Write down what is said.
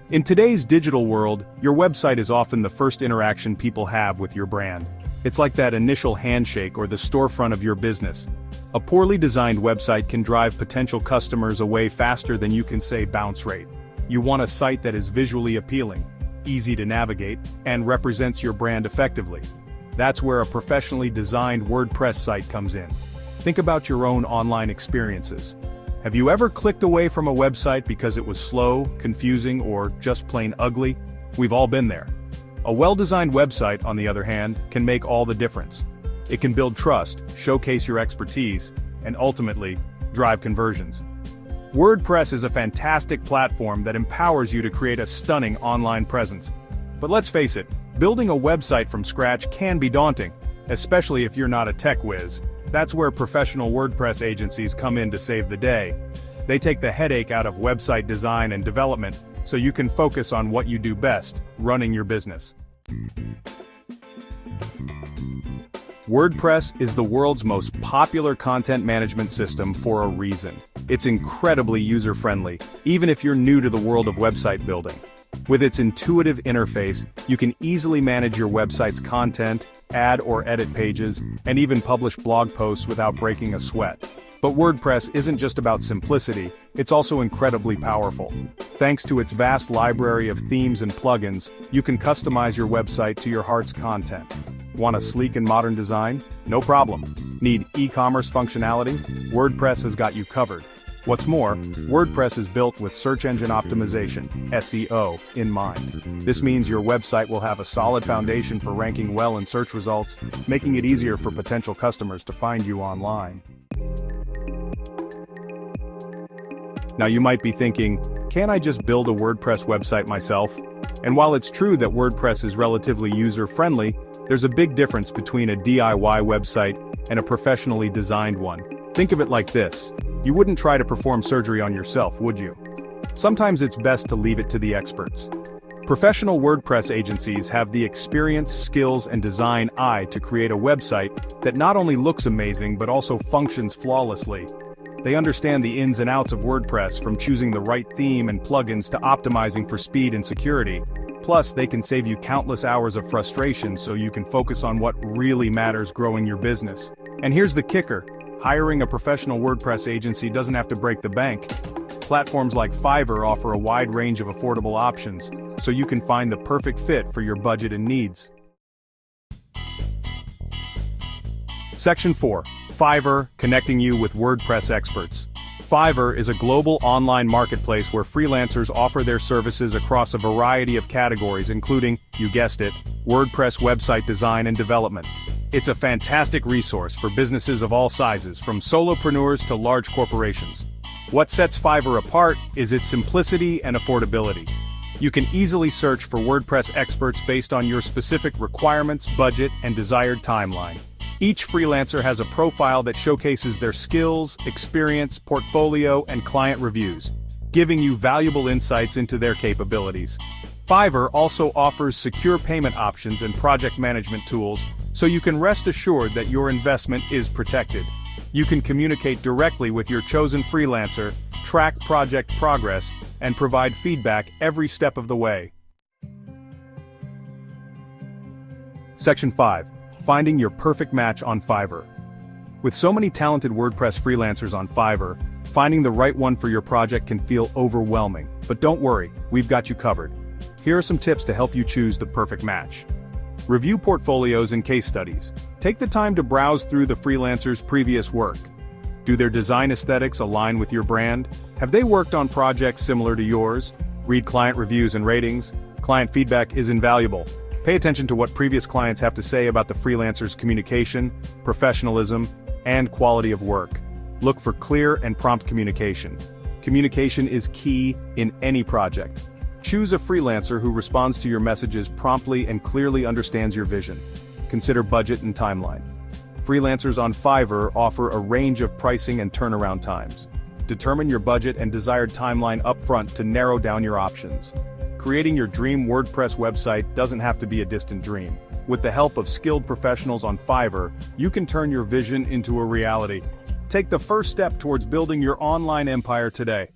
In today's digital world, your website is often the first interaction people have with your brand. It's like that initial handshake or the storefront of your business. A poorly designed website can drive potential customers away faster than you can say bounce rate. You want a site that is visually appealing, easy to navigate, and represents your brand effectively. That's where a professionally designed WordPress site comes in. Think about your own online experiences. Have you ever clicked away from a website because it was slow, confusing, or just plain ugly? We've all been there. A well-designed website, on the other hand, can make all the difference. It can build trust, showcase your expertise, and ultimately, drive conversions. WordPress is a fantastic platform that empowers you to create a stunning online presence. But let's face it, building a website from scratch can be daunting, especially if you're not a tech whiz. That's where professional WordPress agencies come in to save the day. They take the headache out of website design and development, so you can focus on what you do best, running your business. WordPress is the world's most popular content management system for a reason. It's incredibly user-friendly, even if you're new to the world of website building. With its intuitive interface, you can easily manage your website's content, add or edit pages, and even publish blog posts without breaking a sweat. But WordPress isn't just about simplicity, it's also incredibly powerful. Thanks to its vast library of themes and plugins, you can customize your website to your heart's content. Want a sleek and modern design? No problem. Need e-commerce functionality? WordPress has got you covered. What's more, WordPress is built with search engine optimization, SEO, in mind. This means your website will have a solid foundation for ranking well in search results, making it easier for potential customers to find you online. Now you might be thinking, can't I just build a WordPress website myself? And while it's true that WordPress is relatively user-friendly, there's a big difference between a DIY website and a professionally designed one. Think of it like this. You wouldn't try to perform surgery on yourself, would you? Sometimes it's best to leave it to the experts. Professional WordPress agencies have the experience, skills, and design eye to create a website that not only looks amazing but also functions flawlessly. They understand the ins and outs of WordPress, from choosing the right theme and plugins to optimizing for speed and security. Plus, they can save you countless hours of frustration so you can focus on what really matters: growing your business. And here's the kicker. Hiring a professional WordPress agency doesn't have to break the bank. Platforms like Fiverr offer a wide range of affordable options, so you can find the perfect fit for your budget and needs. Section 4. Fiverr, connecting you with WordPress experts. Fiverr is a global online marketplace where freelancers offer their services across a variety of categories, including, you guessed it, WordPress website design and development. It's a fantastic resource for businesses of all sizes, from solopreneurs to large corporations. What sets Fiverr apart is its simplicity and affordability. You can easily search for WordPress experts based on your specific requirements, budget, and desired timeline. Each freelancer has a profile that showcases their skills, experience, portfolio, and client reviews, giving you valuable insights into their capabilities. Fiverr also offers secure payment options and project management tools, so you can rest assured that your investment is protected. You can communicate directly with your chosen freelancer, track project progress, and provide feedback every step of the way. Section 5. Finding your perfect match on Fiverr. With so many talented WordPress freelancers on Fiverr, finding the right one for your project can feel overwhelming. But don't worry, we've got you covered. Here are some tips to help you choose the perfect match. Review portfolios and case studies. Take the time to browse through the freelancer's previous work. Do their design aesthetics align with your brand? Have they worked on projects similar to yours? Read client reviews and ratings. Client feedback is invaluable. Pay attention to what previous clients have to say about the freelancer's communication, professionalism, and quality of work. Look for clear and prompt communication. Communication is key in any project. Choose a freelancer who responds to your messages promptly and clearly understands your vision. Consider budget and timeline. Freelancers on Fiverr offer a range of pricing and turnaround times. Determine your budget and desired timeline upfront to narrow down your options. Creating your dream WordPress website doesn't have to be a distant dream. With the help of skilled professionals on Fiverr, you can turn your vision into a reality. Take the first step towards building your online empire today.